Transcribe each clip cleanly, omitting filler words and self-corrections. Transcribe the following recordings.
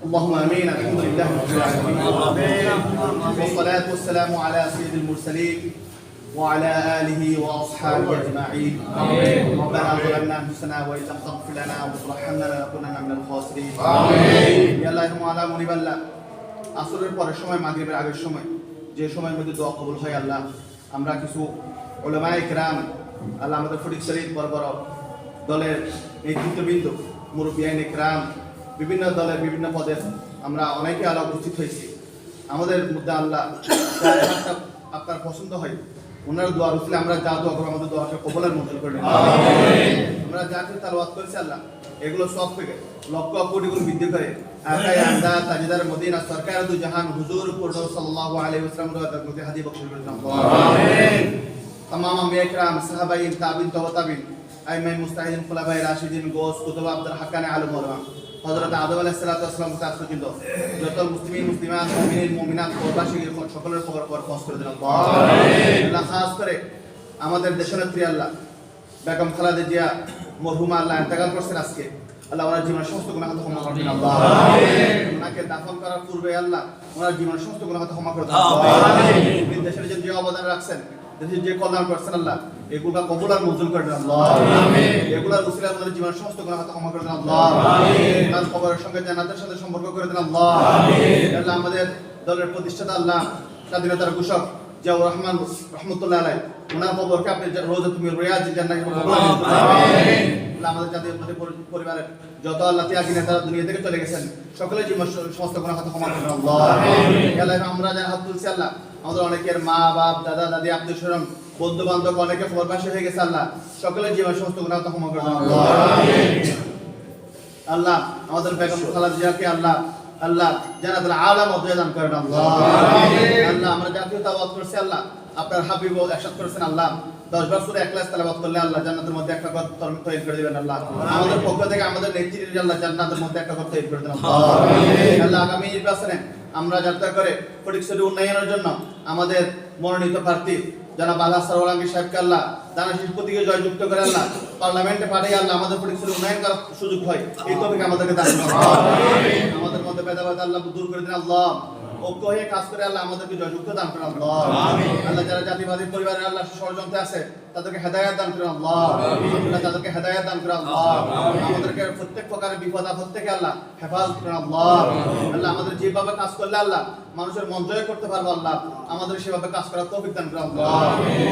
اللهم امين. الحمد لله رب العالمين والصلاه والسلام على سيد المرسلين وعلى اله واصحابه اجمعين. ربنا ظلمنا انفسنا وان لم تغفر لنا وترحمنا لنكونن من الخاسرين. يا الله مولا منيب আল্লাহ, আসরের পরের সময় মাগরিবের আগের সময় যে সময়ের মধ্যে দোয়া কবুল হয় আল্লাহ, আমরা কিছু উলামায়ে কিরাম আল্লাহ আমাদের ফটিকছড়ির বড় বড় দলের নেতৃত্ববৃন্দ, মুরব্বিয়ানে কিরাম, বিভিন্ন দলের বিভিন্ন পদের আমরা অনেকে আল্লাহ উপস্থিত হয়েছি। আমাদের মধ্যে আল্লাহ আপনার পছন্দ হয় ওনার দোয়া রসলে আমরা যা দোয়া করবো আমাদের দোয়াকে কবুলের মঞ্জুর করে নেব। আমরা যা কিছু তালাওয়াত করেছি আল্লাহ, এগুলো সব থেকে লক্ষ কোটি গুণ বৃদ্ধি করে আকায়ে আমদাদ তাজদার মদিনা সরকার দু জাহান হুজুর পূর্ণ সাল্লাল্লাহু আলাইহি ওয়াসাল্লাম এর মধ্যে হাদিয়া বখশ করে দাও। আমিন। तमाम अंबिया किराम, साहबाइन, ताबिन, तबा ताबिन, आइम्माए मुस्ताहिदीन, खुलाफाए राशिदीन, गौस, कुतुब, अब्दुल हक्कानी आलम उलमा, हजरत आदम अलैहिस सालातु ওয়াস সালাম থেকে পর্যন্ত যত মুসলিম মুসলিমাত মুমিনিন মুমিনাত প্রবাসী সকলের খবর খোঁজ করে দিন আল্লাহ। আল্লাহ খাস করে আমাদের দেশনেত্রী আল্লাহ বেগম খালেদা জিয়া মরহুমা আল্লাহ ইন্তেকাল করেছেন আজকে, আল্লাহ ওনার জীবনের সমস্ত গুনাহ ক্ষমা করে দিন আল্লাহ। ওনাকে দাফন করার পূর্বে আল্লাহ ওনার জীবনের সমস্ত গুনাহ ক্ষমা করে দিন আল্লাহ। দেশের যে অবদান রাখছেন, দেশের যে কল্যাণ করছেন আল্লাহ, এগুলা কবুল আর মঞ্জুর করে দেন আল্লাহ। এগুলার উসিলায় আমাদের জীবনের সমস্ত গুনাহ ক্ষমা করে দেন আল্লাহ। তার কবরের সঙ্গে জান্নাতের সাথে সম্পর্ক করে দেন আল্লাহ। আল্লাহ আমাদের দলের প্রতিষ্ঠাতা আল্লাহ স্বাধীনতার ঘোষক জিয়াউর রহমান রহমতুল্লাহ আলাইহি, ওনার কবরকে আপনি রওজাতুল মিন রিয়াজিল জান্নাহ কবুল করুন। আল্লাহ আমাদের জাতীয় পরিবারের যত আল্লাহ ত্যাগী নেতারা দুনিয়া থেকে চলে গেছেন সকলের জীবন সমস্ত গুনাহ ক্ষমা করে দেন আল্লাহ। আল্লাহ আমরা যারা হাত তুলছি আল্লাহ, আমাদের অনেকের মা বাপ দাদা দাদি আত্মীয় স্বজন বন্ধু বান্ধব অনেকে প্রবাসী হয়ে গেছে আল্লাহ, সকলের জীবন সমস্ত গুনাহ ক্ষমা করে দেন আল্লাহ। আল্লাহ আমাদের বেগম খালেদা জিয়াকে আল্লাহ আল্লাহ জান্নাতুল আলা মর্যাদা দান করেন আল্লাহ। আল্লাহ আমরা জাতীয় দাওয়াত করছি আল্লাহ, আপনার হাবিব ইরশাদ করেছেন আল্লাহ 10 বার সূরা ইখলাস তেলাওয়াত করলে আল্লাহ জান্নাতের মধ্যে একটা ঘর তৈরি করে দিবেন আল্লাহ। আমাদের পক্ষ থেকে আমাদের নেতৃত্বের আল্লাহ জান্নাতের মধ্যে একটা ঘর তৈরি করে দেন আল্লাহ। আল্লাহ আগামী নির্বাচনে আমরা যাত্রা করে ফটিকছড়ি উন্নয়নের জন্য আমাদের মনোনীত প্রার্থী জনাব আলহাসান ওলাঙ্গী সাহেবকে আল্লাহ দানাশীষ প্রতীকে জয়যুক্ত করে আল্লাহ পার্লামেন্টে পাঠিয়ে আল্লাহ আমাদের ফটিকছড়ি উন্নয়ন করার সুযোগ হয়, এই তৌফিক আমাদেরকে দান করুন। আমাদের মধ্যে ভেদাভেদ আল্লাহ দূর করে দিন আল্লাহ, ঐক্য হয়ে কাজ করে আল্লাহ আমাদেরকে জয়যুক্ত দান করেন আল্লাহ। আল্লাহ যারা জাতিবাদী পরিবারের আল্লাহ ষড়যন্ত্রে আছে তাদেরকে হেদায়েত দান করেন আল্লাহ। আল্লাহ তাদেরকে হেদায়েত দান করেন আল্লাহ। আমাদেরকে প্রত্যেক প্রকারের বিপদ আপদ থেকে আল্লাহ হেফাজত করেন আল্লাহ। আল্লাহ আমাদের যেভাবে কাজ করলে আল্লাহ মানুষের মন জয় করতে পারবো আল্লাহ, আমাদের সেভাবে কাজ করার তৌফিক দান করেন আল্লাহ।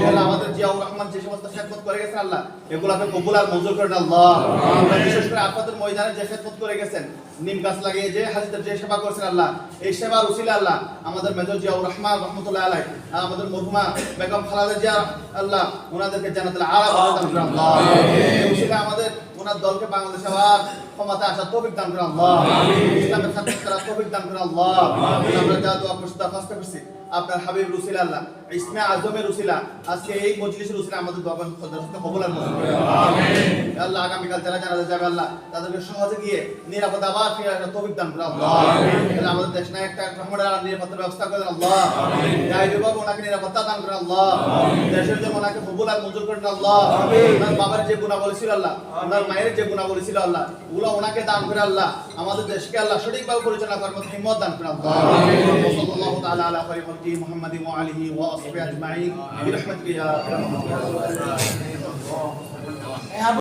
আল্লাহ আমাদের জিয়াউর রহমান যে সমস্ত খেদমত করে গেছেন আল্লাহ, এগুলোকে কবুল আর মঞ্জুর করেন আল্লাহ। বিশেষ করে আফাতের ময়দানে যে খেদমত করে গেছেন, নিম গাছ লাগিয়ে যে হাজিদের যে সেবা করেছেন আল্লাহ, এই সেবার উসিলা আল্লাহ আমাদের মেজর জিয়াউর রহমান রহমতুল্লাহ আলাইহি আর আমাদের মরহুমা বেগম খালেদা জিয়া আল্লাহ ওনাদেরকে জান্নাতুল আলা দান করেন আল্লাহ। এই উসিলা আমাদের ওনার দলকে বাংলাদেশে আবার ক্ষমতা আসার তৌফিক দান করেন আল্লাহ। ইসলামের খাতির করার তৌফিক দান করেন আল্লাহ। আমরা যা দোয়া করছি দরখাস্ত করছি আপনার হাবিব রসুল আল্লাহ ইসমে আজমের রসিলা আজকে এই মজলিসের রসিলা আমাদের দোয়া কবুল আর মঞ্জুর করে আল্লাহ। আগামীকাল যারা জানাজা যাবে আল্লাহ তাদেরকে সহজে গিয়ে নিরাপদে আবার ফিরে আসার তৌফিক দান করেন আল্লাহ। আমাদের দেশ নায়কটা রহমানের নিরাপত্তার ব্যবস্থা করেন আল্লাহ। জাহিদুল ওনাকে নিরাপত্তা দান করেন আল্লাহ। দেশের জন্য ওনাকে কবুল আর মঞ্জুর করেন আল্লাহ। ওনার বাবার যে গুনাহগুলো ছিল আল্লাহ, ওনার মায়ের যে গুনাহগুলো ছিল আল্লাহ, ওগুলো ওনাকে দান করে আল্লাহ আমাদের দেশকে আল্লাহ সঠিকভাবে পরিচালনা করার মতো হিম্মত দান করেন আল্লাহ। সাল্লাল্লাহু তাআলা আলা খায়রি খালকি মুহাম্মাদিন ওয়া আলিহি ওয়া আসহাবিহি আজমাইন বিরহমাতিকা ইয়া আরহামার রাহিমিন।